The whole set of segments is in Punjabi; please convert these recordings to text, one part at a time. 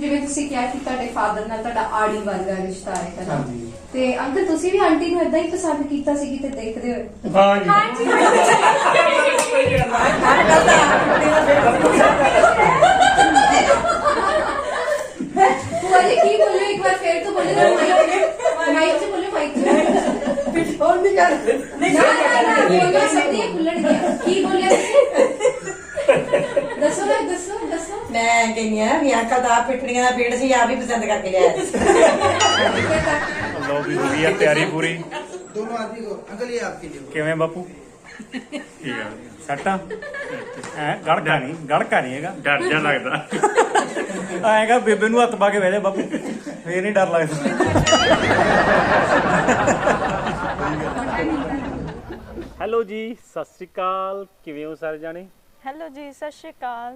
ਜਿਵੇਂ ਤੁਸੀਂ ਕਿਹਾ ਕਿ ਤੁਹਾਡੇ ਫਾਦਰ ਨਾਲ ਤੁਹਾਡਾ ਆੜੀ ਵਰਗਾ ਰਿਸ਼ਤਾ ਹੈ ਨਾ। ਹਾਂਜੀ। ਤੇ ਅੰਕਲ ਤੁਸੀਂ ਵੀ ਆਂਟੀ ਨੂੰ ਇਦਾਂ ਹੀ ਪਸੰਦ ਕੀਤਾ ਸੀ ਕਿਤੇ ਦੇਖਦੇ ਹੋਏ? ਹਾਂਜੀ ਭੂਆ ਜੀ ਕੀ ਬੋਲੇ ਇੱਕ ਵਾਰ ਫੇਰ ਤੋਂ ਬੋਲੇ ਮਾਈਕ ਚ ਬੋਲੇ ਮਾਈਕ ਚ ਪਿਛੋੜ ਨਹੀਂ ਕਰ ਨਾ ਬੋਲਣਾ ਸਭ ਦੀਆਂ ਖੁੱਲਣਗੀਆਂ। ਕੀ ਬੋਲਿਆ ਦੱਸੋ ਨਾ ਦੱਸੋ ਮੈਂ ਕਹਿੰਦੀ ਆ ਵੀ ਅੰਕਲ ਦਾ ਪਿੱਠੜੀਆਂ ਦਾ ਪੇੜ ਸੀ ਆਪ ਹੀ ਪਸੰਦ ਕਰਕੇ ਲਿਆਇਆ ਸੀ। लो भी हो गई है तैयारी पूरी। दोनों आदमी को अंकल ये आपके लिए किवें बापू ठीक है सट्टा है गड़का नहीं हैगा डर जा लगदा आएगा बेबे नु हत्थ पा के बह जा बापू फिर नहीं डर लगदा। हेलो जी सत श्री अकाल किवें हो सारे जाने? हेलो जी सत श्री अकाल।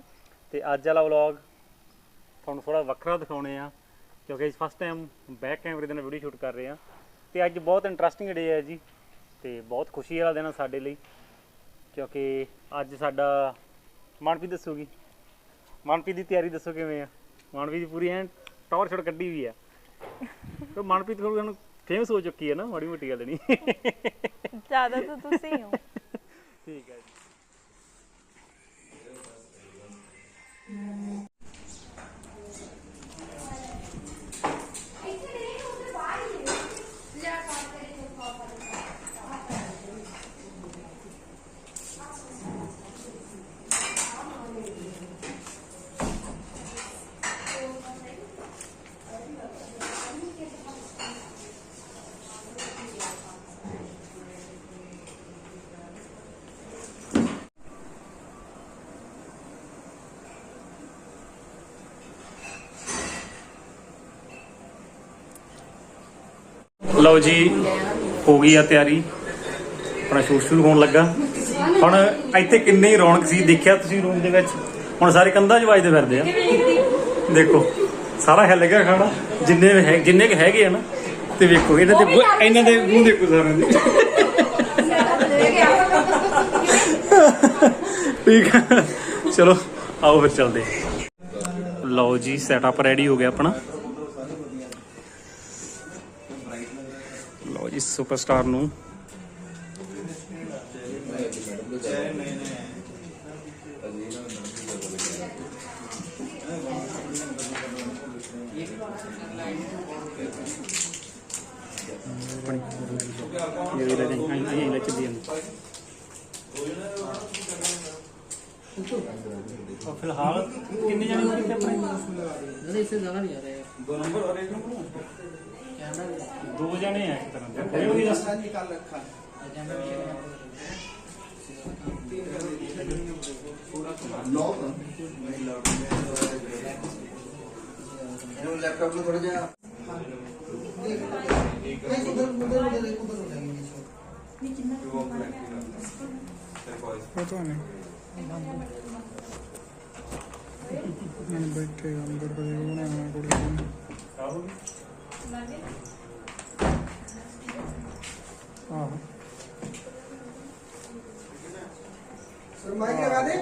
ਤੇ ਅੱਜ ਵਾਲਾ ਵਲੌਗ ਤੁਹਾਨੂੰ ਥੋੜਾ ਵੱਖਰਾ ਦਿਖਾਉਣੇ ਆ ਕਿਉਂਕਿ ਫਸਟ ਟਾਈਮ ਬੈਕ ਕੈਮਰੇ ਦੇ ਨਾਲ ਵੀਡੀਓ ਸ਼ੂਟ ਕਰ ਰਹੇ ਆ ਤੇ ਅੱਜ ਬਹੁਤ ਇੰਟਰਸਟਿੰਗ ਡੇ ਹੈ ਜੀ ਤੇ ਬਹੁਤ ਖੁਸ਼ੀ ਵਾਲਾ ਦਿਨ ਆ ਸਾਡੇ ਲਈ ਕਿਉਂਕਿ ਅੱਜ ਸਾਡਾ ਮਨਪ੍ਰੀਤ ਦੱਸੂਗੀ। ਮਨਪ੍ਰੀਤ ਦੀ ਤਿਆਰੀ ਦੱਸੋ ਕਿਵੇਂ ਆ? ਮਨਪ੍ਰੀਤ ਦੀ ਪੂਰੀ ਐਨ ਟੌਰ ਛੜ ਕੱਢੀ ਵੀ ਆ ਤੇ ਮਨਪ੍ਰੀਤ ਕੋਲ ਸਾਨੂੰ ਫੇਮਸ ਹੋ ਚੁੱਕੀ ਹੈ ਨਾ ਮਾੜੀ ਮੋਟੀ ਗੱਲ ਨਹੀਂ ज़्यादा तो तुसी ही हो। ਠੀਕ ਹੈ ਜੀ। ਲਓ ਜੀ ਹੋ ਗਈ ਆ ਤਿਆਰੀ ਆਪਣਾ ਸ਼ੂਟ ਸ਼ੁਰੂ ਹੋਣ ਲੱਗਾ। ਹੁਣ ਇੱਥੇ ਕਿੰਨੀ ਰੌਣਕ ਸੀ ਦੇਖਿਆ ਤੁਸੀਂ ਰੂਮ ਦੇ ਵਿੱਚ। ਹੁਣ ਸਾਰੇ ਕੰਧਾਂ 'ਚ ਵੱਜਦੇ ਫਿਰਦੇ ਆ ਦੇਖੋ ਸਾਰਾ ਹਿੱਲ ਗਿਆ ਖਾਣਾ ਜਿੰਨੇ ਕੁ ਹੈਗੇ ਆ ਨਾ। ਤੇ ਵੇਖੋ ਇਹਨਾਂ ਦੇ ਮੂੰਹ ਦੇਖੋ ਸਾਰਿਆਂ ਦੇ ਠੀਕ ਆ ਚਲੋ ਆਓ ਫਿਰ ਚੱਲਦੇ। ਲਓ ਜੀ ਸੈਟਅਪ ਰੈਡੀ ਹੋ ਗਿਆ ਆਪਣਾ। ਲਓ ਜੀ ਸੁਪਰਸਟਾਰ ਨੂੰ फिलहाल कितने जाने होंगे अपने? इससे ज्यादा नहीं आ रहे हैं। 2 नंबर और 1 नंबर 2 जाने हैं एक तरह से निकाल रखा लैपटॉप में थोड़ा जा बैठे अंदर सर माइक लगा दे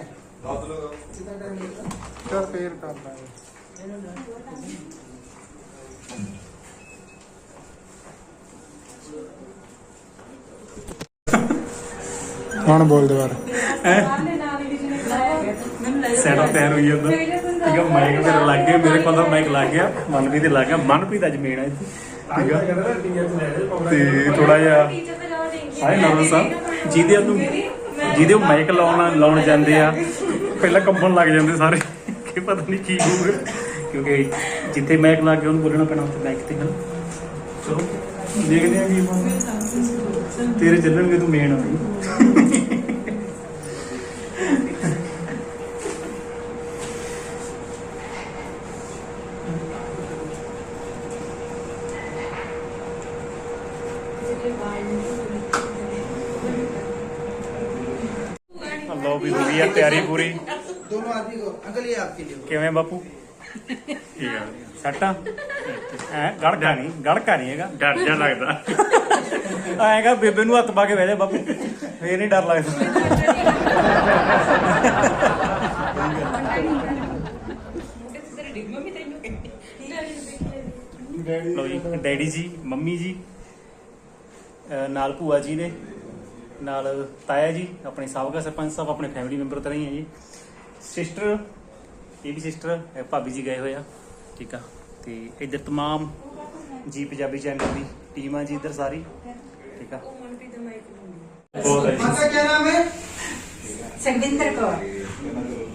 कितना टाइम लगेगा? सर फिर कर लेंगे। कौन बोल दे बार ਸੈਟਅਪ ਤਿਆਰ ਹੋਈ ਜਾਂਦਾ ਠੀਕ ਆ। ਮਾਈਕ ਮੇਰੇ ਲੱਗ ਗਿਆ ਮੇਰੇ ਕੋਲ ਤਾਂ ਮਾਈਕ ਲੱਗ ਗਿਆ ਮਨਪ੍ਰੀਤ ਦੇ ਲੱਗ ਗਿਆ। ਮਨਪ੍ਰੀਤ ਅੱਜ ਮੇਨ ਹੈ ਠੀਕ ਆ ਤੇ ਥੋੜਾ ਜਿਹਾ ਸਾਰੇ ਨਰਵਸ ਆ ਜਿਹਦੇ ਮਾਈਕ ਲਾਉਣ ਜਾਂਦੇ ਆ ਪਹਿਲਾਂ ਕੰਬਣ ਲੱਗ ਜਾਂਦੇ ਸਾਰੇ ਕਿ ਪਤਾ ਨਹੀਂ ਕੀ ਹੋਊਗਾ ਕਿਉਂਕਿ ਜਿੱਥੇ ਮਾਈਕ ਲੱਗ ਗਿਆ ਉਹਨੂੰ ਬੋਲਣਾ ਪੈਣਾ ਉੱਥੇ ਮਾਈਕ ਤੇ ਹਨ। ਚਲੋ ਦੇਖਦੇ ਆ ਕੀ ਬਣਦਾ। ਤੇਰੇ ਚੱਲਣਗੇ ਤੂੰ ਮੇਨ ਹੋਈ। ਲਓ ਵੀ ਹੋ ਗਈ ਆ ਤਿਆਰੀ ਪੂਰੀ। दोनों आदमी को अंकल ये आपके लिए ਕਿਵੇਂ ਬਾਪੂ ਠੀਕ ਆ ਸੱਟਾ ਹੈ ਗੜਕਾ ਨਹੀਂ ਹੈਗਾ ਡਰ ਜਾ ਲੱਗਦਾ ਆਏਗਾ ਬੇਬੇ ਨੂੰ ਹੱਥ ਪਾ ਕੇ ਬਹਿ ਜਾ ਬਾਪੂ ਫੇਰ ਨਹੀਂ ਡਰ ਲੱਗਦਾ। ਲਓ ਜੀ ਡੈਡੀ ਜੀ ਮੰਮੀ ਜੀ ਨਾਲ ਭੂਆ ਜੀ ਨੇ ਨਾਲ ਤਾਇਆ ਜੀ ਆਪਣੇ ਸਾਬਕਾ ਸਰਪੰਚ ਸਾਹਿਬ ਆਪਣੇ ਫੈਮਿਲੀ ਮੈਂਬਰ ਤਰ੍ਹਾਂ ਹੀ ਹੈ ਜੀ ਸਿਸਟਰ ਇਹ ਵੀ ਸਿਸਟਰ ਭਾਬੀ ਜੀ ਗਏ ਹੋਏ ਆ ਠੀਕ ਆ ਤੇ ਇੱਧਰ तमाम ਜੀ ਪੰਜਾਬੀ ਚੈਨਲ ਦੀ ਟੀਮ ਆ ਜੀ ਇੱਧਰ ਸਾਰੀ ਠੀਕ ਆ ਬਹੁਤ ਹੈ माता क्या नाम है? ਸੁਖਵਿੰਦਰ ਕੌਰ।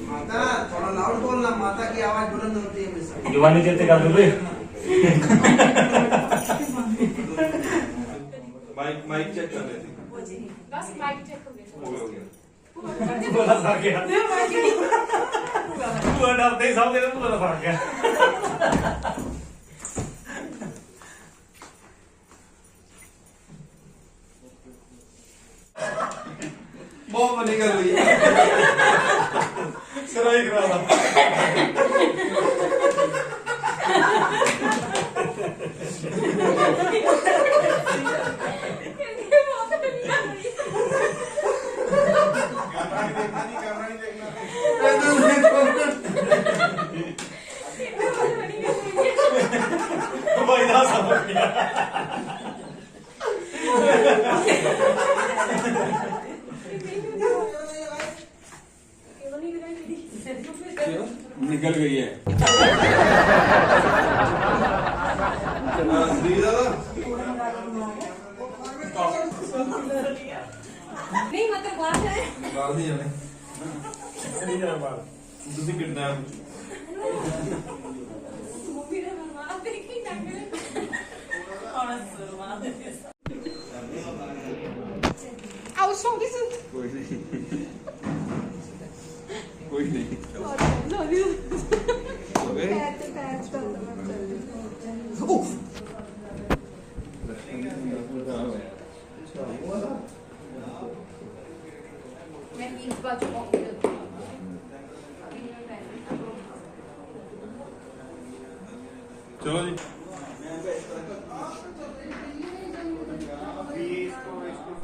माता थोड़ा लाउड बोलना, माता की आवाज बुलंद होती है हमेशा। ਜਵਾਨੀ ਚੇਤੇ ਕਰ ਦੂਗੇ माइक माइक चेक कर लेते हैं। बस माइक चेक हो गया हो गया ਭੂਆ ਦਾ ਫਰਕ ਗਿਆ ਭੂਆ ਡਰਦੇ ਹੀ ਸਭ ਦੇ ਭੂਆ ਦਾ ਫਰਕ ਗਿਆ बहुत बनी कर ली ਸਰਾਈ ਕਰਾ ਲਾ कैमरा नहीं देखना ਭਾਈ ਦਾ ਸਭ ਗਿਆ निकल गई है दादा नहीं मतलब बात है बाहर नहीं जाने ਨਹੀਂ ਜਾਣ ਬਾਹਰ ਤੁਸੀਂ ਕਿੰਨਾ मूवी ने बनवा देखी टंगे आओ सो दिस कोई नहीं कोई नहीं लव यू हो गए मैं इस बात को चलो जी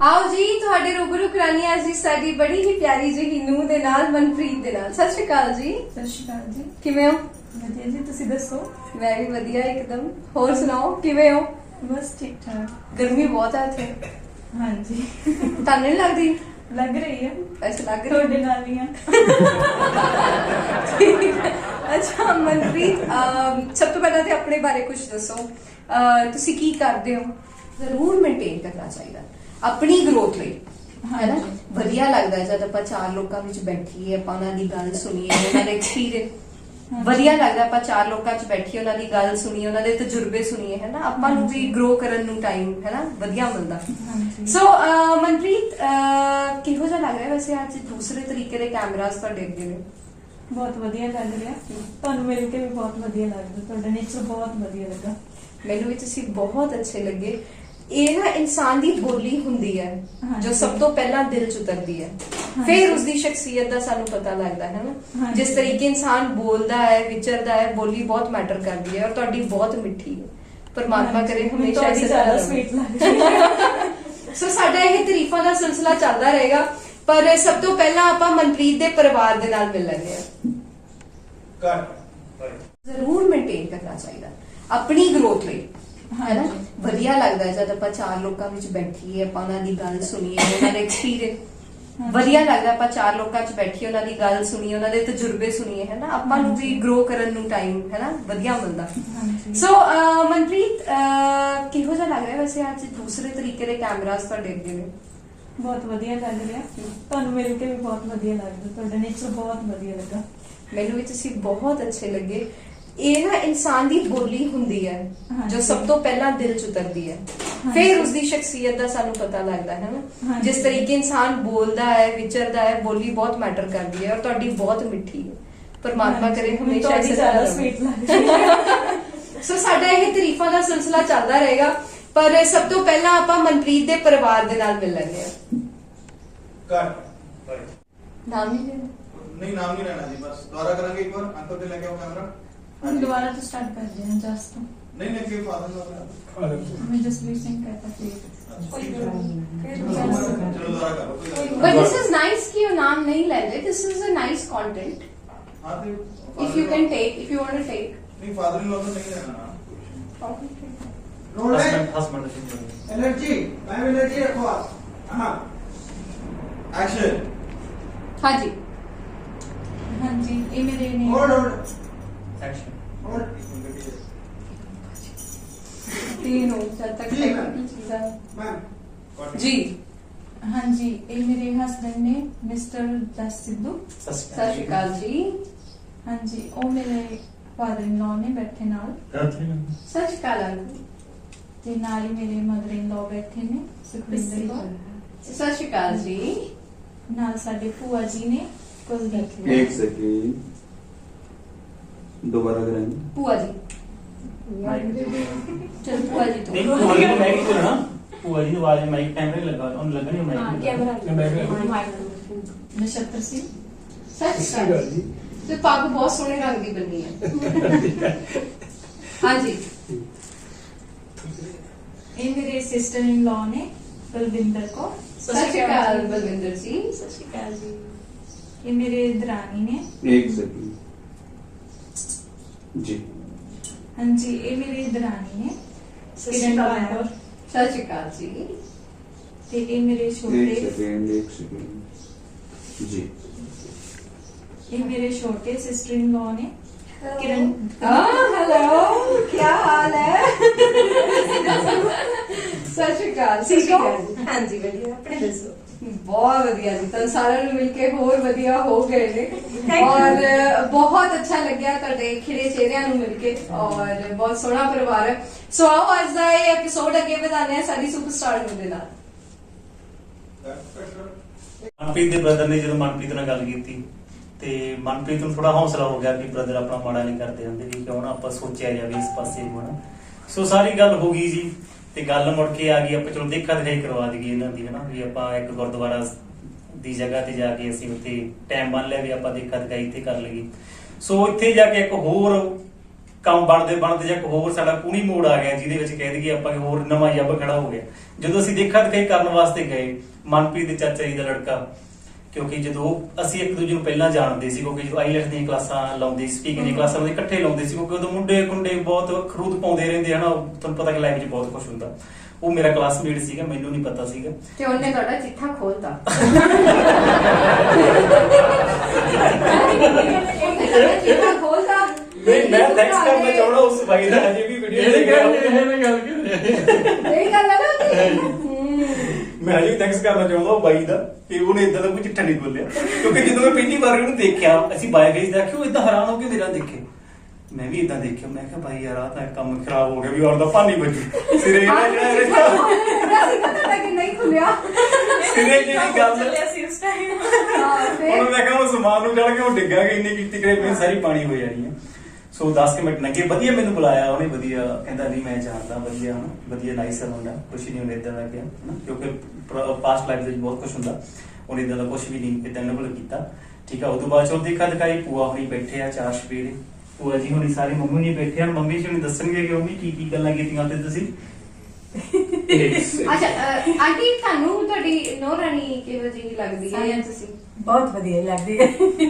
ਆਓ ਜੀ ਤੁਹਾਡੇ ਰੂਬਰੂ ਕਰਾਨੀ ਅੱਜ ਦੀ ਸਾਡੀ ਬੜੀ ਹੀ ਪਿਆਰੀ ਜਿਹੀ ਨੂੰਹ ਦੇ ਨਾਲ ਮਨਪ੍ਰੀਤ ਦੇ ਨਾਲ ਸਤਿ ਸ਼੍ਰੀ ਅਕਾਲ ਜੀ ਸਤਿ ਸ਼੍ਰੀ ਅਕਾਲ ਜੀ ਕਿਵੇਂ ਹੋ ਵਧੀਆ ਜੀ ਤੁਸੀਂ ਦੱਸੋ ਮੈਂ ਵੀ ਵਧੀਆ ਇੱਕਦਮ ਹੋਰ ਸੁਣਾਓ ਕਿਵੇਂ ਹੋ ਬਸ ਠੀਕ ਠਾਕ ਗਰਮੀ ਬਹੁਤ ਹੈ ਇੱਥੇ ਹਾਂਜੀ ਤੁਹਾਨੂੰ ਨਹੀਂ ਲੱਗਦੀ ਲੱਗ ਰਹੀ ਹੈ ਐਸੇ ਲੱਗ ਰਹੀ ਤੁਹਾਡੇ ਨਾਲ ਹੀ ਆ ਅੱਛਾ ਮਨਪ੍ਰੀਤ ਸਭ ਤੋਂ ਪਹਿਲਾਂ ਤੇ ਆਪਣੇ ਬਾਰੇ ਕੁਝ ਦੱਸੋ ਤੁਸੀਂ ਕੀ ਕਰਦੇ ਹੋ ਜ਼ਰੂਰ ਮੇਨਟੇਨ ਕਰਨਾ ਚਾਹੀਦਾ ਆਪਣੀ ਗਰੋਥ ਲਈ ਹੈ ਨਾ ਵਧੀਆ ਲੱਗਦਾ ਜਦ ਆਪਾਂ ਚਾਰ ਲੋਕਾਂ ਵਿੱਚ ਬੈਠੀਏ ਆਪਾਂ ਉਹਨਾਂ ਦੀ ਗੱਲ ਸੁਣੀਏ ਉਹਨਾਂ ਦੇ ਐਕਸਪੀਰੀਅੰਸ ਵਧੀਆ ਲੱਗਦਾ ਆਪਾਂ ਚਾਰ ਲੋਕਾਂ 'ਚ ਬੈਠੀਏ ਉਹਨਾਂ ਦੀ ਗੱਲ ਸੁਣੀਏ ਉਹਨਾਂ ਦੇ ਤਜਰਬੇ ਸੁਣੀਏ ਹੈ ਨਾ ਆਪਾਂ ਨੂੰ ਵੀ ਗਰੋ ਕਰਨ ਨੂੰ ਟਾਈਮ ਹੈ ਨਾ ਵਧੀਆ ਮਿਲਦਾ ਸੋ ਮਨਪ੍ਰੀਤ ਕਿਹੋ ਜਿਹਾ ਲੱਗ ਰਿਹਾ ਵੈਸੇ ਅੱਜ ਦੂਸਰੇ ਤਰੀਕੇ ਦੇ ਕੈਮਰਾਸ ਤੁਹਾਡੇ ਅੱਗੇ ਨੇ ਬਹੁਤ ਵਧੀਆ ਲੱਗ ਰਿਹਾ ਤੁਹਾਨੂੰ ਮਿਲ ਕੇ ਵੀ ਬਹੁਤ ਵਧੀਆ ਲੱਗਦਾ ਤੁਹਾਡਾ ਨੇਚਰ ਬਹੁਤ ਵਧੀਆ ਲੱਗਾ ਮੈਨੂੰ ਵੀ ਤੁਸੀਂ ਬਹੁਤ ਅੱਛੇ ਲੱਗੇ ਇਹ ਨਾ ਇਨਸਾਨ ਦੀ ਬੋਲੀ ਹੁੰਦੀ ਹੈ ਜੋ ਸਭ ਤੋਂ ਪਹਿਲਾਂ ਦਿਲ ਚ ਉਤਰਦੀ ਹੈ ਫਿਰ ਉਸ ਦੀ ਸ਼ਖਸੀਅਤ ਦਾ ਸਾਨੂੰ ਪਤਾ ਲੱਗਦਾ ਹੈ ਨਾ ਜਿਸ ਤਰੀਕੇ ਇਨਸਾਨ ਬੋਲਦਾ ਹੈ ਵਿਚਰਦਾ ਹੈ ਬੋਲੀ ਬਹੁਤ ਮੈਟਰ ਕਰਦੀ ਹੈ ਔਰ ਤੁਹਾਡੀ ਬਹੁਤ ਮਿੱਠੀ ਹੈ ਪਰਮਾਤਮਾ ਕਰੇ ਹਮੇਸ਼ਾ ਇਸੇ ਤਰ੍ਹਾਂ ਸਵੀਟ ਲੱਗ ਰਹੀ ਹੈ ਸੋ ਸਾਡਾ ਇਹ ਤਾਰੀਫਾਂ ਦਾ ਸਿਲਸਿਲਾ ਚੱਲਦਾ ਰਹੇਗਾ ਪਰ ਸਭ ਤੋਂ ਪਹਿਲਾਂ ਆਪਾਂ ਮਨਪ੍ਰੀਤ ਦੇ ਪਰਿਵਾਰ ਦੇ ਨਾਲ ਮਿਲ ਲੈਂਦੇ ਹਾਂ ਜ਼ਰੂਰ ਮੇਨਟੇਨ ਕਰਨਾ ਚਾਹੀਦਾ ਆਪਣੀ ਗਰੋਥ ਲਈ ਹੈ ਨਾ ਵਧੀਆ ਲੱਗਦਾ ਜਦ ਆਪਾਂ ਚਾਰ ਲੋਕਾਂ ਵਿੱਚ ਬੈਠੀਏ ਆਪਾਂ ਉਹਨਾਂ ਦੀ ਗੱਲ ਸੁਣੀਏ ਉਹਨਾਂ ਦੇ ਐਕਸਪੀਰੀਅੰਸ ਵਧੀਆ ਲੱਗਦਾ ਆਪਾਂ ਚਾਰ ਲੋਕਾਂ 'ਚ ਬੈਠੀਏ ਉਹਨਾਂ ਦੀ ਗੱਲ ਸੁਣੀਏ ਉਹਨਾਂ ਦੇ ਤਜਰਬੇ ਸੁਣੀਏ ਹੈ ਨਾ ਆਪਾਂ ਨੂੰ ਵੀ ਗਰੋ ਕਰਨ ਨੂੰ ਟਾਈਮ ਹੈ ਨਾ ਵਧੀਆ ਮਿਲਦਾ ਸੋ ਮਨਪ੍ਰੀਤ ਕਿਹੋ ਜਿਹਾ ਲੱਗ ਰਿਹਾ ਵੈਸੇ ਅੱਜ ਦੂਸਰੇ ਤਰੀਕੇ ਦੇ ਕੈਮਰਾਸ ਤੁਹਾਡੇ ਅੱਗੇ ਨੇ ਬਹੁਤ ਵਧੀਆ ਲੱਗ ਰਿਹਾ ਤੁਹਾਨੂੰ ਮਿਲ ਕੇ ਵੀ ਬਹੁਤ ਵਧੀਆ ਲੱਗਦਾ ਤੁਹਾਡਾ ਨੇਚਰ ਬਹੁਤ ਵਧੀਆ ਲੱਗਾ ਮੈਨੂੰ ਵੀ ਤੁਸੀਂ ਬਹੁਤ ਅੱਛੇ ਲੱਗੇ ਇਹ ਨਾ ਇਨਸਾਨ ਦੀ ਬੋਲੀ ਹੁੰਦੀ ਹੈ ਜੋ ਸਭ ਤੋਂ ਪਹਿਲਾਂ ਦਿਲ ਚ ਉਤਰਦੀ ਹੈ ਫਿਰ ਉਸ ਦੀ ਸ਼ਖਸੀਅਤ ਦਾ ਸਾਨੂੰ ਪਤਾ ਲੱਗਦਾ ਹੈ ਨਾ ਜਿਸ ਤਰੀਕੇ ਇਨਸਾਨ ਬੋਲਦਾ ਹੈ ਵਿਚਰਦਾ ਹੈ ਬੋਲੀ ਬਹੁਤ ਮੈਟਰ ਕਰਦੀ ਹੈ ਔਰ ਤੁਹਾਡੀ ਬਹੁਤ ਮਿੱਠੀ ਹੈ ਪਰਮਾਤਮਾ ਕਰੇ ਹਮੇਸ਼ਾ ਇਸੇ ਤਰ੍ਹਾਂ ਸਵੀਟ ਲੱਗ ਰਹੀ ਹੈ ਸੋ ਸਾਡਾ ਇਹ ਤਾਰੀਫਾਂ ਦਾ ਸਿਲਸਿਲਾ ਚੱਲਦਾ ਰਹੇਗਾ ਪਰ ਸਭ ਤੋਂ ਪਹਿਲਾਂ ਆਪਾਂ ਮਨਪ੍ਰੀਤ ਦੇ ਪਰਿਵਾਰ ਦੇ ਨਾਲ ਮਿਲ ਲੈਂਦੇ ਹਾਂ ਨਾਮ ਨਹੀਂ ਲੈਣਾ नहीं नाम नहीं लेना जी बस दोबारा करेंगे एक बार आंखों पे लेके आओ कैमरा हम दोबारा तो स्टार्ट कर रहे हैं जस्ट नहीं नहीं फिर फादर मैं जस्ट लिसनिंग करता फिर चलो दोबारा करो कोई गल But this is nice कि your नाम नहीं ले रहे. This is a nice content. हां तो If you can take, if you want to take. नहीं फादर इन लॉ तो नहीं रहना ना ਹਸਬੰਡ एनर्जी मैम एनर्जी रखो आप हाँ एक्शन हाँ जी ਹਾਂਜੀ ਇਹ ਮੇਰੇ ਨੇ होल्ड होल्ड ਐਕਸ਼ਨ होल्ड तीन हो जब तक जी, मैम। technical चीज़ है। मैम जी ਹਾਂਜੀ ਇਹ ਮੇਰੇ ਹਸਬੰਡ ਨੇ ਮਿਸਟਰ ਜਸ ਸਿੱਧੂ सत श्री अकाल जी ਹਾਂਜੀ ਉਹ ਮੇਰੇ ਫਾਦਰ ਇਨ ਲਾਅ ਨੇ ਬੈਠੇ ਨਾਲ सत श्री अकाल अंकल ਤੇ ਨਾਲ ਹੀ ਮੇਰੇ ਮਦਰ ਇਨ ਲਾਅ ਬੈਠੇ ਨੇ ਸੁਖਵਿੰਦਰ ਕੌਰ सत श्री अकाल जी ਨਾਲ ਸਾਡੇ ਭੂਆ ਜੀ ਨੇ ਕੁਲਦੀਪ एक सेकंड दोबारा कराएंगे बुआ जी चल बुआ जी ਨਹੀਂ तो ਭੂਆ ਜੀ ਨੂੰ ਮੈਂ ਕੀ ਬੋਲਣਾ ਭੂਆ ਜੀ ਦੀ ਆਵਾਜ਼ ਮਾਈਕ ਕੈਮਰੇ ਲੱਗਾ ਉਹਨੂੰ ਲੱਗਣੀ ਮਾਈਕ ਨਛੱਤਰ ਸਿੰਘ सत श्री अकाल जी तो पग बहुत सोहने रंग की बनी है हाँ जी ਇਹ ਮੇਰੇ ਸਿਸਟਰ ਇਨ ਲਾਅ ਨੇ ਬਲਵਿੰਦਰ ਕੌਰ सत श्री अकाल बलविंदर जी ਸਤਿ ਸ਼੍ਰੀ ਅਕਾਲ ਜੀ ਇਹ ਮੇਰੇ ਦਰਾਨੀ ਨੇ एक सेकंड जी ਹਾਂਜੀ ਇਹ ਮੇਰੇ ਦਰਾਨੀ ਨੇ ਕਿਰਨ ਕੌਰ सत श्री अकाल जी ਤੇ ਇਹ ਮੇਰੇ एक ਛੋਟੇ सेकंड जी ਇਹ ਮੇਰੇ ਛੋਟੇ ਸਿਸਟਰ ਇਨ ਲਾਅ ਨੇ ਕਿਰਨ हेलो क्या हाल है सत श्री अकाल ठीक हो हाँ जी बढ़िया अपने दसो बहुत ਵਧੀਆ ਜੀ ਤਾਂ ਸਾਰਿਆਂ ਨੂੰ ਮਿਲ ਕੇ ਹੋਰ ਵਧੀਆ ਹੋ ਗਏ ਨੇ ਔਰ ਬਹੁਤ ਅੱਛਾ ਲੱਗਿਆ ਤੁਹਾਡੇ ਖਿੜੇ ਚਿਹਰਿਆਂ ਨੂੰ ਮਿਲ ਕੇ ਔਰ ਬਹੁਤ ਸੋਹਣਾ ਪਰਿਵਾਰ ਹੈ ਸੋ ਆਓ ਅੱਜ ਦਾ ਇਹ ਐਪੀਸੋਡ ਅੱਗੇ ਵਧਾਉਂਦੇ ਹਾਂ ਸਾਡੀ ਸੁਪਰਸਟਾਰ ਨੂੰ ਦੇ ਨਾਲ ਮਨਪ੍ਰੀਤ ਦੇ ਬ੍ਰਦਰ ਨੇ ਜਦੋਂ ਮਨਪ੍ਰੀਤ ਨਾਲ ਗੱਲ ਕੀਤੀ ਤੇ ਮਨਪ੍ਰੀਤ ਨੂੰ ਥੋੜਾ ਹੌਸਲਾ ਹੋ ਗਿਆ ਕਿ ਬ੍ਰਦਰ ਆਪਣਾ ਮਾੜਾ ਨਹੀਂ ਕਰਦੇ ਹੁੰਦੇ ਵੀ ਕਿਉਂ ਨਾ ਆਪਾਂ ਸੋਚਿਆ ਜਾਵੇ ਇਸ ਪਾਸੇ ਹੋਣਾ ਸੋ ਸਾਰੀ ਗੱਲ ਹੋ ਗਈ ਜੀ ਤੇ ਗੱਲ ਮੁੜ ਕੇ ਆ ਗਈ ਆਪਾਂ ਚਲੋ ਦੇਖਾ ਦਿਖਾਈ ਕਰਵਾ ਦਈਏ ਇਹਨਾਂ ਦੀ ਹਨਾ ਵੀ ਆਪਾਂ ਇੱਕ ਗੁਰਦੁਆਰਾ ਦੀ ਜਗ੍ਹਾ ਤੇ ਜਾ ਕੇ ਅਸੀਂ ਉੱਥੇ ਟਾਈਮ ਬੰਨ ਲਿਆ ਵੀ ਆਪਾਂ ਦੇਖਾ ਦਿਖਾਈ ਇੱਥੇ ਕਰ ਲਈਏ ਸੋ ਇੱਥੇ ਜਾ ਕੇ ਇੱਕ ਹੋਰ ਕੰਮ ਬਣਦੇ ਜਾਂ ਇੱਕ ਹੋਰ ਸਾਡਾ ਕੂਣੀ ਮੋੜ ਆ ਗਿਆ ਜਿਹਦੇ ਵਿੱਚ ਕਹਿ ਦਈਏ ਆਪਾਂ ਕਿ ਹੋਰ ਨਵਾਂ ਜੱਬ ਖੜਾ ਹੋ ਗਿਆ ਜਦੋਂ ਅਸੀਂ ਦੇਖਾ ਦਿਖਾਈ ਕਰਨ ਵਾਸਤੇ ਗਏ ਮਨਪ੍ਰੀਤ ਦੇ ਚਾਚਾ ਜੀ ਦਾ ਲੜਕਾ ਕਿਉਂਕਿ ਜਦੋਂ ਅਸੀਂ ਇੱਕ ਦੂਜੇ ਨੂੰ ਪਹਿਲਾਂ ਜਾਣਦੇ ਸੀ ਕਿਉਂਕਿ ਜਦੋਂ ਆਈਲੈਟਸ ਦੀਆਂ ਕਲਾਸਾਂ ਲਾਉਂਦੇ ਸੀ ਸਪੀਕਿੰਗ ਦੀਆਂ ਕਲਾਸਾਂ ਲਾਉਂਦੇ ਇਕੱਠੇ ਲਾਉਂਦੇ ਸੀ ਕਿਉਂਕਿ ਉਦੋਂ ਮੁੰਡੇ ਕੁੰਡੇ ਬਹੁਤ ਖਰੂਦ ਪਾਉਂਦੇ ਰਹਿੰਦੇ ਹਨਾ ਤੁਹਾਨੂੰ ਪਤਾ ਕਿ ਲਾਈਫ 'ਚ ਬਹੁਤ ਕੁਝ ਹੁੰਦਾ ਉਹ ਮੇਰਾ ਕਲਾਸਮੇਟ ਸੀਗਾ ਮੈਨੂੰ ਨਹੀਂ ਪਤਾ ਸੀਗਾ ਤੇ ਉਹਨੇ ਤੁਹਾਡਾ ਚਿੱਠਾ ਖੋਲਤਾ ਚਿੱਠਾ ਖੋਲਤਾ ਨਹੀਂ ਮੈਂ ਥੈਂਕਸ ਕਰਨਾ ਚਾਹੁੰਦਾ ਉਸ ਭਾਈ ਦਾ ਅਜੇ ਵੀ ਵੀਡੀਓ ਇਹ ਗੱਲ ਹੈ ਨਾ ਮੈਂ ਅਜੇ ਵੀ ਥੈਂਕਸ ਕਰਨਾ ਚਾਹੁੰਦਾ ਉਹ ਬਾਈ ਦਾ ਕਿ ਉਹਨੇ ਇਦਾਂ ਦਾ ਕੋਈ ਚਿੱਠਾ ਨਹੀਂ ਬੋਲਿਆ ਕਿਉਂਕਿ ਜਦੋਂ ਮੈਂ ਪਹਿਲੀ ਵਾਰ ਉਹਨੂੰ ਦੇਖਿਆ ਅਸੀਂ ਬਾਈ ਫੇਸ ਦੇਖਿਆ ਉਹ ਇਦਾਂ ਹੈਰਾਨ ਹੋ ਕੇ ਮੇਰਾ ਦੇਖੇ ਮੈਂ ਵੀ ਇਦਾਂ ਦੇਖਿਆ ਮੈਂ ਕਿਹਾ ਭਾਈ ਯਾਰ ਆ ਤਾਂ ਕੰਮ ਖਰਾਬ ਹੋ ਗਿਆ ਵੀ ਔਰ ਦਾ ਪਾਣੀ ਵੱਜੀ ਸਿਰੇ ਜਿਹੜਾ ਰਿਸ਼ਤਾ ਅਸੀਂ ਕਹਿੰਦਾ ਕਿ ਨਹੀਂ ਖੁੱਲਿਆ ਸਿਰੇ ਜਿਹੜੀ ਗੱਲ ਹਾਂ ਫਿਰ ਉਹਨੂੰ ਮੈਂ ਕਿਹਾ ਉਹ ਸਮਾਨ ਨੂੰ ਚੜ ਕੇ ਉਹ ਡਿੱਗਾ ਕਿ ਇੰਨੀ ਕੀਤੀ ਕਰੇ ਮੇਰੀ ਸਾਰੀ ਪਾਣੀ ਹੋ ਜਾਣੀ ਹੈ ਸੋ 10 ਮਿੰਟ ਲੱਗੇ ਵਧੀਆ ਮੈਨੂੰ ਬੁਲਾਇਆ ਉਹਨੇ ਵਧੀਆ ਕਹਿੰਦਾ ਨਹੀਂ ਮੈਂ ਜਾਣਦਾ ਵਧੀਆ ਹਨਾ ਵਧੀਆ ਨਾਈਸ ਹੁੰਦਾ ਕੁਝ ਨਹੀਂ ਉਹਨੇ ਇਦਾਂ ਦਾ ਕਿਹਾ ਹਨਾ ਕਿਉਂਕਿ ਪਾਸਟ ਲਾਈਫ ਦੇ ਵਿੱਚ ਬਹੁਤ ਕੁਝ ਹੁੰਦਾ ਉਹਨੇ ਇਦਾਂ ਦਾ ਕੁਝ ਵੀ ਨਹੀਂ ਇਦਾਂ ਨਬਲ ਕੀਤਾ ਠੀਕ ਆ ਉਹ ਤੋਂ ਬਾਅਦ ਚੋਂ ਦੇਖਾ ਦਿਖਾਈ ਭੂਆ ਹੁਣੀ ਬੈਠੇ ਆ ਚਾਰ ਸ਼ਪੀਰੇ ਭੂਆ ਜੀ ਹੁਣੀ ਸਾਰੇ ਮੰਮੀ ਨਹੀਂ ਬੈਠੇ ਹਨ ਮੰਮੀ ਜੀ ਹੁਣੀ ਦੱਸਣਗੇ ਕਿ ਮੰਮੀ ਕੀ ਕੀ ਗੱਲਾਂ ਕੀਤੀਆਂ ਤੇ ਤੁਸੀਂ ਅੱਛਾ ਆਂਟੀ ਤੁਹਾਨੂੰ ਤੁਹਾਡੀ ਨੋ ਰਾਣੀ ਕਿਹੋ ਜਿਹੀ ਲੱਗਦੀ ਹੈ ਜਾਂ ਤੁਸੀਂ बहुत बढ़िया लगती है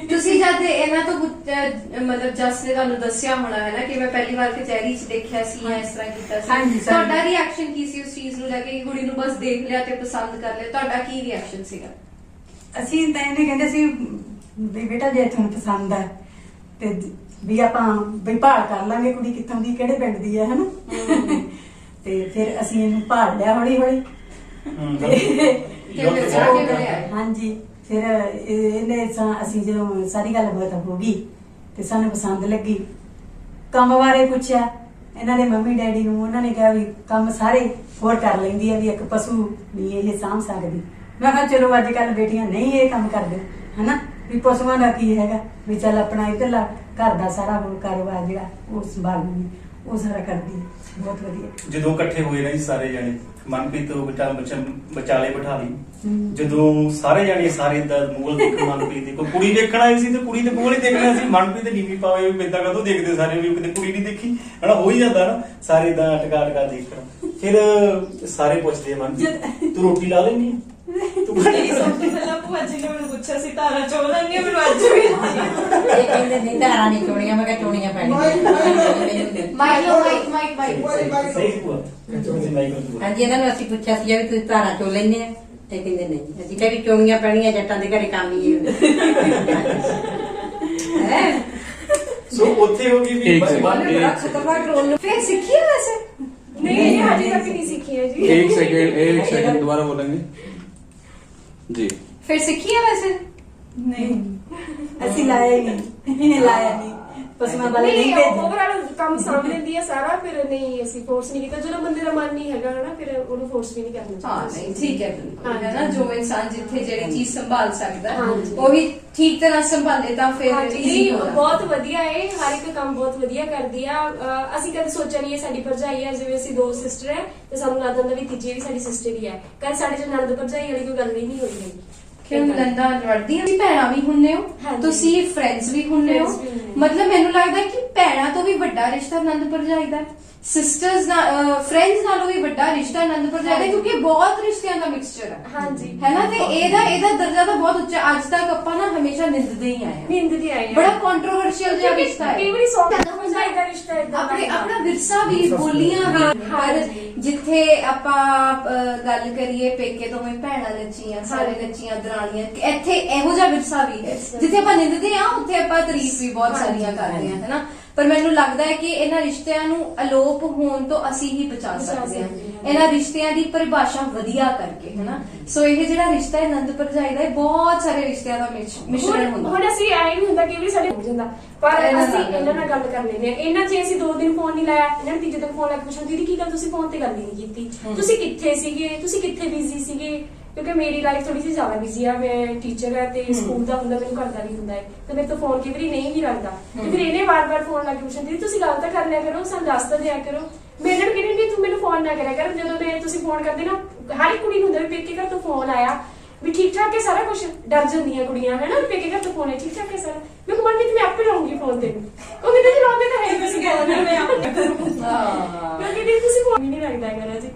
ਤੁਸੀਂ ਜਦ ਇਹਨਾਂ ਤੋਂ ਮਤਲਬ ਜਸ ਨੇ ਤੁਹਾਨੂੰ ਦੱਸਿਆ ਹੋਣਾ ਹੈ ਨਾ ਕਿ ਮੈਂ ਪਹਿਲੀ ਵਾਰ ਕਚਹਿਰੀ 'ਚ ਦੇਖਿਆ ਸੀ ਜਾਂ ਇਸ ਤਰ੍ਹਾਂ ਕੀਤਾ ਹਾਂਜੀ, ਸੀ ਤੁਹਾਡਾ ਰਿਐਕਸ਼ਨ ਕੀ ਸੀ ਉਸ ਚੀਜ਼ ਨੂੰ ਲੈ ਕੇ ਕੁੜੀ ਨੂੰ ਬਸ ਦੇਖ ਲਿਆ ਤੇ ਪਸੰਦ ਕਰ ਲਿਆ ਤੁਹਾਡਾ ਕੀ ਰਿਐਕਸ਼ਨ ਸੀਗਾ ਅਸੀਂ ਤਾਂ ਇਹਨੇ ਕਹਿੰਦੇ ਸੀ ਵੀ ਬੇਟਾ ਜੇ ਤੁਹਾਨੂੰ ਪਸੰਦ ਆ ਤੇ ਵੀ ਆਪਾਂ ਵੀ ਭਾਲ ਕਰ ਲਾਂਗੇ ਕੁੜੀ ਕਿੱਥੋਂ ਦੀ ਕਿਹੜੇ ਪਿੰਡ ਦੀ ਹੈ ਹਨਾ ਤੇ ਫਿਰ ਅਸੀਂ ਇਹਨੂੰ ਭਾਲ ਲਿਆ ਹੌਲੀ ਹੌਲੀ ਤੇ ਫਿਰ ਜਾ ਕੇ ਮਿਲੇ ਆਏ ਹਾਂਜੀ ਫਿਰ ਇਹਨੇ ਅਸੀਂ ਜਦੋਂ ਸਾਰੀ ਗੱਲ ਬਾਤ ਹੋ ਗਈ ਤੇ ਸਾਨੂੰ ਪਸੰਦ ਲੱਗੀ ਕੰਮ ਬਾਰੇ ਪੁੱਛਿਆ ਇਹਨਾਂ ਦੇ ਮੰਮੀ ਡੈਡੀ ਨੂੰ ਉਹਨਾਂ ਨੇ ਕਿਹਾ ਵੀ ਕੰਮ ਸਾਰੇ ਹੋਰ ਕਰ ਲੈਂਦੀ ਹੈ ਵੀ ਇੱਕ ਪਸ਼ੂ ਨਹੀਂ ਇਹ ਸਾਂਭ ਸਕਦੀ ਮੈਂ ਕਿਹਾ ਚਲੋ ਅੱਜ ਕੱਲ ਬੇਟੀਆਂ ਨਹੀਂ ਇਹ ਕੰਮ ਕਰਦੇ ਹਨਾ ਵੀ ਪਸ਼ੂਆਂ ਦਾ ਕੀ ਹੈਗਾ ਵੀ ਚੱਲ ਆਪਣਾ ਇਧਰਲਾ ਘਰ ਦਾ ਸਾਰਾ ਹੋਰ ਕਾਰੋਬਾਰ ਜਿਹੜਾ ਉਹ ਸੰਭਾਲਣੀ ਉਹ ਸਾਰਾ ਕਰਦੀ ਹੈ ਬਹੁਤ ਵਧੀਆ ਜਦੋਂ ਇਕੱਠੇ ਹੋਏ ਨਾ ਜੀ ਸਾਰੇ ਜਾਣੇ ਮਨਪ੍ਰੀਤ ਤੋਂ ਵਿਚਾਲੇ ਬਿਠਾ ਲਈ ਜਦੋਂ ਸਾਰੇ ਜਾਣੇ ਸਾਰੇ ਦਾ ਮੂਲ ਦੇਖ ਮਨਪ੍ਰੀਤ ਦੀ ਕੋਈ ਕੁੜੀ ਦੇਖਣ ਆਈ ਸੀ ਤੇ ਕੁੜੀ ਦੇ ਮੂਲ ਹੀ ਦੇਖਣਾ ਸੀ ਮਨਪ੍ਰੀਤ ਦੀ ਨੀਵੀਂ ਪਾਵੇ ਵੀ ਇਦਾਂ ਕਦੋਂ ਦੇਖਦੇ ਸਾਰੇ ਵੀ ਕਿਤੇ ਕੁੜੀ ਨਹੀਂ ਦੇਖੀ ਹਨਾ ਹੋ ਹੀ ਜਾਂਦਾ ਨਾ ਸਾਰੇ ਦਾ ਟਕਾ ਟਕਾ ਦੇਖਣਾ ਫਿਰ ਸਾਰੇ ਪੁੱਛਦੇ ਮਨਪ੍ਰੀਤ ਤੂੰ ਰੋਟੀ ਲਾ ਲੈਣੀ ਮੇਰੀ ਸਭ ਤੋਂ ਪਹਿਲਾਂ ਭੂਆ ਜੀ ਨੇ ਮੈਨੂੰ ਪੁੱਛਿਆ ਸੀ ਤਾਰਾ ਚੋਲ ਲੈਣੀ ਮੈਨੂੰ ਅੱਜ ਵੀ ਇਹ ਕਹਿੰਦੇ ਨਹੀਂ ਧਾਰਾਂ ਨਹੀਂ ਚੋਣੀਆਂ, ਮੈਂ ਕਿਹਾ ਚੋਣੀਆਂ ਪੈਣੀਆਂ। ਮਾਈਕ ਲਓ, ਮਾਈਕ ਹਾਂਜੀ, ਇਹਨਾਂ ਨੂੰ ਅਸੀਂ ਪੁੱਛਿਆ ਸੀ ਵੀ ਤੁਸੀਂ ਧਾਰਾਂ ਚੋ ਲੈਂਦੇ ਆ, ਇਹ ਕਹਿੰਦੇ ਨਹੀਂ, ਅਸੀਂ ਕਿਹਾ ਵੀ ਚੋਣੀਆਂ ਪੈਣੀਆਂ, ਜੱਟਾਂ ਦੇ ਘਰੇ ਕੰਮ ਹੀ ਹੈ। ਸੋ ਉੱਥੇ ਹੋ ਗਈ ਵੀ बड़ा खतरनाक रोल फिर सीखी है वैसे नहीं अभी तक नहीं सीखी है जी। एक सेकंड दोबारा बोलेंगे जी। फिर सीखी है वैसे नहीं ਅਸੀਂ ਲਾਇਆ ਹੀ ਨਹੀਂ, ਲਾਇਆ ਨਹੀਂ, ਪਸਮਾ ਵਾਲੇ ਨਹੀਂ ਭੇਜੇ। ਓਵਰਆਲ ਕੰਮ ਸਾਹਮਣੇ ਦੀ ਹੈ ਸਾਰਾ, ਫਿਰ ਨਹੀਂ ਅਸੀਂ ਫੋਰਸ ਨਹੀਂ ਕੀਤਾ। ਜਦੋਂ ਬੰਦੇ ਦਾ ਮਨ ਨਹੀਂ ਹੈਗਾ ਨਾ, ਫਿਰ ਉਹਨੂੰ ਫੋਰਸ ਵੀ ਨਹੀਂ ਕਰਨਾ हाँ ਚਾਹੀਦਾ। नहीं ठीक है बिल्कुल है ना, जो इंसान जिथे जेड़ी चीज संभाल सकता है हाँ जी। वो भी ठीक तरह संभाले ਤਾਂ ਫਿਰ ਹਾਂਜੀ, easy ਨਹੀਂ, ਹੋਣਾ। ਬਹੁਤ ਵਧੀਆ ਹੈ, ਹਰ ਇੱਕ ਕੰਮ ਬਹੁਤ ਵਧੀਆ ਕਰਦੀ ਆ। ਅਸੀਂ ਕਦੇ ਸੋਚਿਆ ਨਹੀਂ ਹੈ ਸਾਡੀ ਭਰਜਾਈ ਹੈ, ਜਿਵੇਂ ਅਸੀਂ 2 ਸਿਸਟਰ ਹੈ ਤੇ ਸਾਨੂੰ ਲੱਗਦਾ ਹੁੰਦਾ ਵੀ ਤੀਜੀ ਵੀ ਸਾਡੀ ਸਿਸਟਰ ਹੀ ਹੈ। ਕਦੇ ਸਾਡੇ ਚ ਨਣਦ ਭਰਜਾਈ ਵਾਲੀ ਕੋਈ ਗੱਲ ਹੀ ਨਹੀਂ ਹੋਈ ਹੈਗੀ। ਕਿਉਂ ਨੰਦਾ ਲੜਦੀਆਂ ਵੀ ਭੈਣਾਂ ਵੀ ਹੁੰਨੇ ਹੋ, ਹਾਂਜੀ। ਤੁਸੀਂ ਫਰੈਂਡਸ ਵੀ ਹੁੰਨੇ ਹੋ, Friends ਵੀ ਹੁੰਨੇ ਹੋ। ਮਤਲਬ ਮੈਨੂੰ ਲੱਗਦਾ ਕਿ ਭੈਣਾਂ ਤੋਂ ਵੀ ਵੱਡਾ ਰਿਸ਼ਤਾ ਨੰਦ ਭਰਜਾਈ ਦਾ, ਸਿਸਟਰਸ ਨਾਲ ਫਰੈਂਡਸ ਨਾਲੋਂ ਵੀ ਵੱਡਾ ਰਿਸ਼ਤਾ ਨੰਦ ਭਰਜਾਈ ਦਾ, ਕਿਉਂਕਿ ਬਹੁਤ ਰਿਸ਼ਤਿਆਂ ਦਾ ਮਿਕਸਚਰ ਹੈ ਹਾਂਜੀ, ਹੈ ਨਾ। ਤੇ ਇਹਦਾ ਦਰਜਾ ਤਾਂ ਬਹੁਤ ਉੱਚਾ। ਅੱਜ ਤੱਕ ਆਪਾਂ ਨਾ ਹਮੇਸ਼ਾ ਨਿੰਦਦੇ ਹੀ ਆਏ ਹਾਂ, ਨੀਂਦ ਦੀ ਆਈ ਹੈ। ਬੜਾ ਕੰਟਰੋਵਰਸ਼ੀਅਲ ਜਿਹਾ ਰਿਸ਼ਤਾ ਹੈ। ਕਈ ਵਾਰੀ ਸੌ ਭਰਜਾਈ ਦਾ ਰਿਸ਼ਤਾ ਏਦਾਂ ਦਾ ਹੁੰਦਾ। ਆਪਣਾ ਵਿਰਸਾ ਵੀ, ਬੋਲੀਆਂ ਵੀ, ਪਰ ਜਿੱਥੇ ਆਪਾਂ ਗੱਲ ਕਰੀਏ ਪੇਕੇ ਤੋਂ ਵੀ ਭੈਣਾਂ ਨੱਚੀਆਂ, ਸਾਰੇ ਨੱਚੀਆਂ, ਦਰਾਣੀਆਂ, ਇੱਥੇ ਇਹੋ ਜਿਹਾ ਵਿਰਸਾ ਵੀ ਹੈ। ਜਿੱਥੇ ਆਪਾਂ ਨਿੰਦਦੇ ਆ ਉੱਥੇ ਆਪਾਂ ਤਾਰੀਫ ਵੀ ਬਹੁਤ ਸਾਰੀਆਂ ਕਰਦੇ ਆ, ਹੈਨਾ। ਪਰ ਮੈਨੂੰ ਲੱਗਦਾ ਹੈ ਕਿ ਇਹਨਾਂ ਰਿਸ਼ਤਿਆਂ ਨੂੰ ਅਲੋਪ ਹੋਣ ਤੋਂ ਅਸੀਂ ਹੀ ਬਚਾ ਸਕਦੇ ਹਾਂ, ਇਹਨਾਂ ਰਿਸ਼ਤਿਆਂ ਦੀ ਪਰਿਭਾਸ਼ਾ ਵਧੀਆ ਕਰਕੇ, ਹੈਨਾ। ਸੋ ਇਹ ਜਿਹੜਾ ਰਿਸ਼ਤਾ ਹੈ ਨੰਦ ਭਰਜਾਈ ਦਾ, ਇਹ ਬਹੁਤ ਸਾਰੇ ਰਿਸ਼ਤਿਆਂ ਦਾ ਮਿਸ਼ਰਣ ਹੁੰਦਾ। ਹੁਣ ਅਸੀਂ ਆਏ ਵੀ ਹੁੰਦਾ ਕਿ ਵੀ ਸਾਡੇ ਹੋ ਜਾਂਦਾ, ਪਰ ਅਸੀਂ ਇਹਨਾਂ ਨਾਲ ਗੱਲ ਕਰ ਲੈਂਦੇ ਆ। ਇਹਨਾਂ 'ਚ ਅਸੀਂ 2 ਦਿਨ ਫੋਨ ਨਹੀਂ ਲਾਇਆ, ਇਹਨਾਂ ਨੇ ਤੀਜੇ ਦਿਨ ਫੋਨ ਲਾ ਕੇ ਪੁੱਛਣਾ, ਦੀਦੀ ਕੀ ਗੱਲ ਤੁਸੀਂ ਫੋਨ ਤੇ ਗੱਲ ਹੀ ਨਹੀਂ ਕੀਤੀ, ਤੁਸੀਂ ਕਿੱਥੇ ਸੀਗੇ, ਤੁਸੀਂ ਕਿੱਥੇ ਬਿਜ਼ੀ ਸੀਗੇ। ਕਿਉਂਕਿ ਮੇਰੀ ਲਾਈਫ ਥੋੜੀ ਜਿਹੀ ਜ਼ਿਆਦਾ ਬਿਜ਼ੀ ਆ, ਮੈਂ ਟੀਚਰ ਹੈ ਤੇ ਸਕੂਲ ਦਾ ਹੁੰਦਾ, ਮੈਨੂੰ ਘਰ ਦਾ ਵੀ ਹੁੰਦਾ ਹੈ, ਤੇ ਮੇਰੇ ਤੋਂ ਫੋਨ ਕਈ ਵਾਰੀ ਨਹੀਂ ਵੀ ਲੱਗਦਾ। ਤੇ ਫਿਰ ਇਹਨੇ ਵਾਰ-ਵਾਰ ਫੋਨ ਲਾ ਕੇ ਪੁੱਛਣਾ, ਦੀਦੀ ਤੁਸੀਂ ਗੱਲ ਤਾਂ ਕਰ ਲਿਆ ਕਰੋ, ਸਾਨੂੰ ਦੱਸ ਤਾਂ ਦਿਆ ਕਰੋ। ਮੈਂ ਇਹਨਾਂ ਨੂੰ ਕਹਿੰਦੀ ਨਹੀਂ ਤੂੰ ਮੈਨੂੰ ਫੋਨ ਨਾ ਕਰਿਆ ਕਰ। ਜਦੋਂ ਮੈਂ ਤੁਸੀਂ ਫੋਨ ਕਰਦੇ ਨਾ, ਹਰ ਇੱਕ ਕੁੜੀ ਨੂੰ ਹੁੰਦਾ ਵੀ ਪੇਕੇ ਘਰ ਤੋਂ ਫੋਨ ਆਇਆ ਵੀ ਠੀਕ ਠਾਕ ਹੈ ਸਾਰਾ ਕੁਝ, ਡਰ ਜਾਂਦੀਆਂ ਕੁੜੀਆਂ, ਹੈ ਨਾ, ਪੇਕੇ ਘਰ ਤੋਂ ਫੋਨ ਹੈ ਠੀਕ ਠਾਕ ਹੈ ਸਾਰਾ। ਮੈਂ ਕਮਨ ਵਿੱਚ ਮੈਂ ਆਪੇ ਲਾਉਂਗੀ ਫੋਨ ਤੇ, ਉਹ ਕਹਿੰਦੇ ਜੀ ਲਾਉਂਦੇ ਤਾਂ ਹੈ ਤੁਸੀਂ ਫੋਨ, ਮੈਂ ਆਪੇ ਕਰੂੰਗਾ ਕਿਉਂਕਿ ਦੀਦੀ ਤੁਸੀਂ ਫੋਨ ਵੀ ਨਹੀਂ ਲੱਗਦਾ ਹੈਗਾ ਜੀ।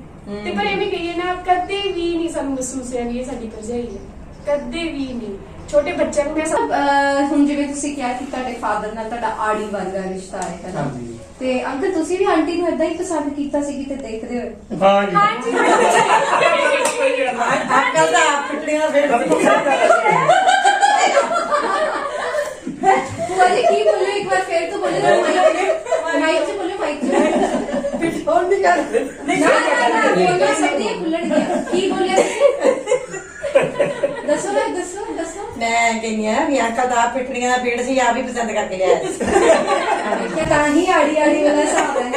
ਤੇ ਪਰ ਐਵੇਂ ਕਹੀਏ ਨਾ, ਕਦੇ ਵੀ ਨਹੀਂ ਸਾਨੂੰ ਮਹਿਸੂਸ ਹੋਇਆ ਵੀ ਇਹ ਸਾਡੀ ਭਰਜਾਈ ਹੈ, ਕਦੇ ਵੀ ਨਹੀਂ। ਛੋਟੇ ਬੱਚਿਆਂ ਨੂੰ ਮੈਂ ਹੁਣ ਜਿਵੇਂ ਤੁਸੀਂ ਕਿਹਾ ਕਿ ਤੁਹਾਡੇ ਫਾਦਰ ਨਾਲ ਤੁਹਾਡਾ ਆੜੀ ਵਰਗਾ ਰਿਸ਼ਤਾ ਹੈ, ਹੈਨਾ। ਹਾਂਜੀ। ਤੇ ਅੰਕਲ ਤੁਸੀਂ ਵੀ ਆਂਟੀ ਨੂੰ ਇਦਾਂ ਹੀ ਪਸੰਦ ਕੀਤਾ ਸੀ ਕਿਤੇ ਦੇਖਦੇ ਹੋਏ? ਹਾਂਜੀ ਅੱਜਕੱਲ ਤਾਂ ਆਪ ਪਿੱਟੀਆਂ ਫੇਰ ਭੂਆ ਜੀ ਕੀ ਬੋਲੇ, ਇੱਕ ਵਾਰ ਫੇਰ ਤੋਂ ਬੋਲੇ, ਮਾਈਕ 'ਚ ਬੋਲੇ, ਮਾਈਕ 'ਚ। ਫੋਨ ਨਹੀਂ ਕਰ ਨਾ ਬੋਲਣਾ ਸਭਦੀਆਂ ਖੁੱਲਣਗੀਆਂ। ਕੀ ਬੋਲਿਆ ਤੁਸੀਂ? ਦੱਸੋ ਦੱਸੋ। ਮੈਂ ਕਹਿੰਦੀ ਆ ਵੀ ਅੰਕਲ ਦਾ ਆਪ ਪਿੱਟਣੀਆਂ ਦਾ ਪੇੜ ਸੀ, ਆਪ ਹੀ ਪਸੰਦ ਕਰਕੇ ਲਿਆਇਆ ਸੀ। ਤਾਂ ਹੀ ਆੜੀ ਵਾਲਾ ਹਿਸਾਬ ਹੈ।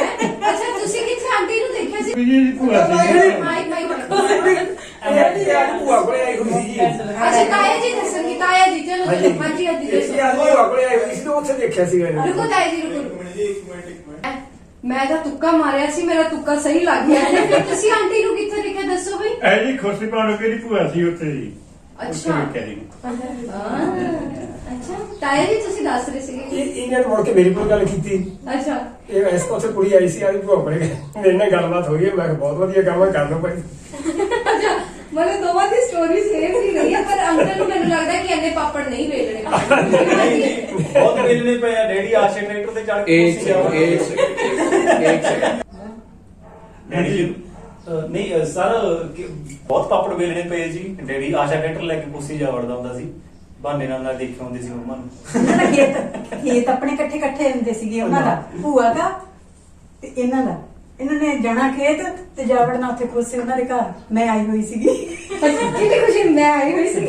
ਅੱਛਾ ਤੁਸੀਂ ਕਿੱਥੇ ਆਂਟੀ ਨੂੰ ਦੇਖਿਆ ਸੀ? ਮਾਈਕ ਭੂਆ ਕੋਲੇ ਆਈ ਹੋਈ ਸੀ ਜੀ। ਅੱਛਾ ਤਾਇਆ ਜੀ ਦੱਸਣਗੇ, ਤਾਇਆ ਜੀ ਚਲੋ ਹਾਂਜੀ ਹਾਂਜੀ ਦੱਸੋ। ਭੂਆ ਕੋਲੇ ਆਈ ਹੋਈ ਸੀ ਤਾਂ ਉੱਥੇ ਦੇਖਿਆ ਸੀਗਾ ਜੀ। ਰੁਕੋ ਤਾਇਆ ਜੀ ਰੁਕੋ। ਇੱਕ ਮਿੰਟ ਮੈਂ ਤਾਂ ਤੁੱਕਾ ਮਾਰਿਆ ਸੀ, ਮੇਰਾ ਤੁੱਕਾ ਸਹੀ ਲੱਗ ਗਿਆ। ਫਿਰ ਤੁਸੀਂ ਆਂਟੀ ਨੂੰ ਕਿੱਥੇ ਦੇਖਿਆ ਦੱਸੋ ਬਈ? ਐ ਜੀ ਖੁਸ਼ੀ ਪਾਉਣ ਦੀ ਭੂਆ ਸੀ ਉੱਥੇ ਜੀ। ਅੱਛਾ ਅੱਛਾ ਤਾਇਆ ਜੀ ਤੁਸੀਂ ਦੱਸ ਰਹੇ ਸੀਗੇ। ਇਹਨਾਂ ਨੇ ਮੁੜ ਕੇ ਮੇਰੇ ਕੋਲ ਗੱਲ ਕੀਤੀ। ਅੱਛਾ ਇਹ ਇਸ ਉੱਥੇ ਕੁੜੀ ਆਈ ਸੀ, ਆਦੀ ਭੂਆ ਕੋਲੇ ਮੇਰੇ ਨਾਲ ਗੱਲਬਾਤ ਹੋਈ ਹੈ। ਮੈਂ ਕਿਹਾ ਬਹੁਤ ਵਧੀਆ ਕੰਮ ਕਰ ਲਓ ਭਾਈ। ਅੱਛਾ ਮਤਲਬ ਦੋਵਾਂ ਦੀ ਸਟੋਰੀ ਸੇਮ ਹੀ ਰਹੀ ਹੈ, ਪਰ ਅੰਕਲ ਨੂੰ ਮੈਨੂੰ ਲੱਗਦਾ ਕਿ ਇੰਨੇ ਪਾਪੜ ਨਹੀਂ ਵੇਲਣੇ। ਬਹੁਤ ਮਿਲਨੇ ਪਏ ਆ ਡੈਡੀ ਆਸ਼ੇ ਟਰੈਕਟਰ ਤੇ ਚੜ ਕੇ एक सेकंड ਡੈਡੀ ਜੀ ਨਹੀਂ ਸਰ ਬਹੁਤ ਪਾਪੜ ਵੇਲਣੇ ਪਏ ਜੀ। ਡੈਡੀ ਆਸ਼ਾ ਟਰੈਕਟਰ ਲੈ ਕੇ ਕੁਰਸੀ ਜਾ ਵੜਦਾ ਹੁੰਦਾ ਸੀ, ਬਹਾਨੇ ਨਾਲ ਦੇਖਿਆ ਹੁੰਦੀ ਸੀ ਮੰਮਾ ਨੂੰ। ਉਹਨਾਂ ਦਾ ਖੇਤ ਆਪਣੇ ਇਕੱਠੇ ਹੁੰਦੇ ਸੀਗੇ, ਉਹਨਾਂ ਦਾ ਭੂਆ ਦਾ ਤੇ ਇਹਨਾਂ ਦਾ। ਇਹਨਾਂ ਨੇ ਜਾਣਾ ਖੇਤ ਤੇ ਜਾ ਵੜਨਾ ਉੱਥੇ ਕੋਸੇ ਉਹਨਾਂ ਦੇ ਘਰ। ਮੈਂ ਆਈ ਹੋਈ ਸੀਗੀ। ਕਿੰਨੀ ਖੁਸ਼ੀ ਮੈਂ ਆਈ ਹੋਈ ਸੀ।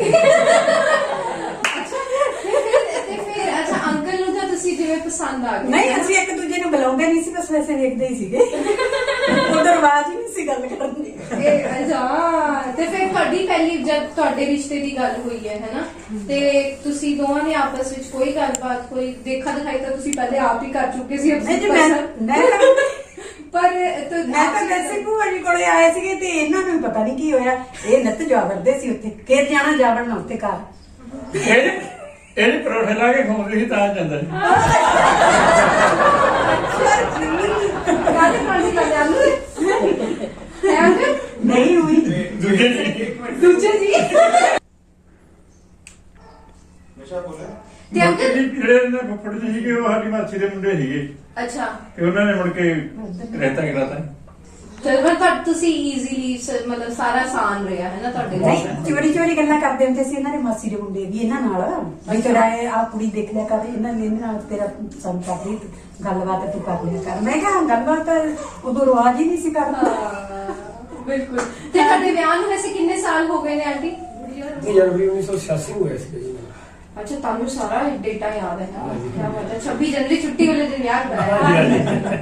ਅੱਛਾ ਅੰਕਲ ਨੂੰ ਤਾਂ ਤੁਸੀਂ ਜਿਵੇਂ ਪਸੰਦ ਆ ਗਏ। ਨਹੀਂ ਅਸੀਂ ਇੱਕ ਦੂਜੇ ਨੂੰ ਬੁਲਾਉਂਦੇ ਨਹੀਂ ਸੀ, ਬਸ ਵੈਸੇ ਵੇਖਦੇ ਹੀ ਸੀਗੇ। ਉਧਰ ਆਵਾਜ਼ ਹੀ ਨਹੀਂ ਸੀ ਗੱਲ ਕਰਨੀ। ਅੱਛਾ ਤੇ ਫਿਰ ਤੁਹਾਡੀ ਪਹਿਲੀ ਜਦ ਤੁਹਾਡੇ ਰਿਸ਼ਤੇ ਦੀ ਗੱਲ ਹੋਈ ਹੈ ਹੈਨਾ, ਤੇ ਤੁਸੀਂ ਦੋਵਾਂ ਨੇ ਆਪਸ ਵਿੱਚ ਕੋਈ ਗੱਲਬਾਤ, ਕੋਈ ਦੇਖਾ ਦਿਖਾਈ ਤਾਂ ਤੁਸੀਂ ਪਹਿਲੇ ਆਪ ਹੀ ਕਰ ਚੁੱਕੇ ਸੀ? ਨਹੀਂ ਜੀ, ਪਰ ਮੈਂ ਤਾਂ ਵੈਸੇ ਭੂਆ ਜੀ ਕੋਲੇ ਆਏ ਸੀਗੇ ਤੇ ਇਹਨਾਂ ਨੂੰ ਪਤਾ ਨਹੀਂ ਕੀ ਹੋਇਆ, ਇਹ ਨਿੱਤ ਜਾ ਵੜਦੇ ਸੀ ਉੱਥੇ। ਖੇਤ ਜਾਣਾ ਜਾ ਵੜਨਾ ਉੱਥੇ ਘਰ। ਇਹਨੇ ਪਰੌਠੇ ਲਾ ਕੇ ਖਵਾਉਂਦੇ ਸੀ ਤਾਂ ਜਾਂਦਾ ਸੀ। ਕਾਹਦੇ ਪਾਣੀ ਕਰ ਲਿਆ ਅੰਦਰ? ਨਹੀਂ ਹੋਈ। ਦੂਜੇ ਦੂਜੇ ਜੀ ਫੁੱਟ ਜਿਹੀ ਸੀਗੇ ਉਹ ਸਾਡੀ ਮਾਸੀ ਦੇ ਮੁੰਡੇ ਸੀਗੇ ਅੱਛਾ ਤੇ ਉਹਨਾਂ ਨੇ ਮੁੜ ਕੇ ਰਹਿਤਾ ਕਰਾਤਾ ਚਲ ਮੈਂ ਤਾਂ ਤੁਸੀਂ ਈਜ਼ੀਲੀ ਮਤਲਬ ਸਾਰਾ ਆਸਾਨ ਰਿਹਾ ਹੈ ਨਾ ਤੁਹਾਡੇ ਲਈ ਨਹੀਂ ਚੋਰੀ ਚੋਰੀ ਗੱਲਾਂ ਕਰਦੇ ਹੁੰਦੇ ਸੀ ਇਹਨਾਂ ਦੇ ਮਾਸੀ ਦੇ ਮੁੰਡੇ ਵੀ ਇਹਨਾਂ ਨਾਲ ਵੀ ਤੇਰਾ ਇਹ ਆ ਕੁੜੀ ਦੇਖ ਲਿਆ ਕਰ ਇਹਨਾਂ ਨੇ ਇਹਦੇ ਨਾਲ ਤੇਰਾ ਸੰਗ ਕਰਦੀ ਗੱਲਬਾਤ ਤੂੰ ਕਰ ਲਿਆ ਕਰ ਮੈਂ ਕਿਹਾ ਗੱਲਬਾਤ ਤਾਂ ਉਦੋਂ ਰਿਵਾਜ ਹੀ ਨਹੀਂ ਸੀ ਕਰਦਾ ਬਿਲਕੁਲ ਤੇ ਤੁਹਾਡੇ ਵਿਆਹ ਨੂੰ ਵੈਸੇ ਕਿੰਨੇ ਸਾਲ ਹੋ ਗਏ ਨੇ ਆਂਟੀ ਜਨਵਰੀ 1986 ਹੋਇਆ ਸੀ ਜੀ ਅੱਛਾ ਤੁਹਾਨੂੰ ਸਾਰਾ ਡੇਟਾ ਯਾਦ ਹੈ ਨਾ ਕੀ ਬਾਤ ਹੈ 26 ਜਨਵਰੀ ਛੁੱਟੀ ਵਾਲੇ ਦਿਨ ਯਾਦ ਹੈ ਹਾਂਜੀ, ਹਾਂਜੀ।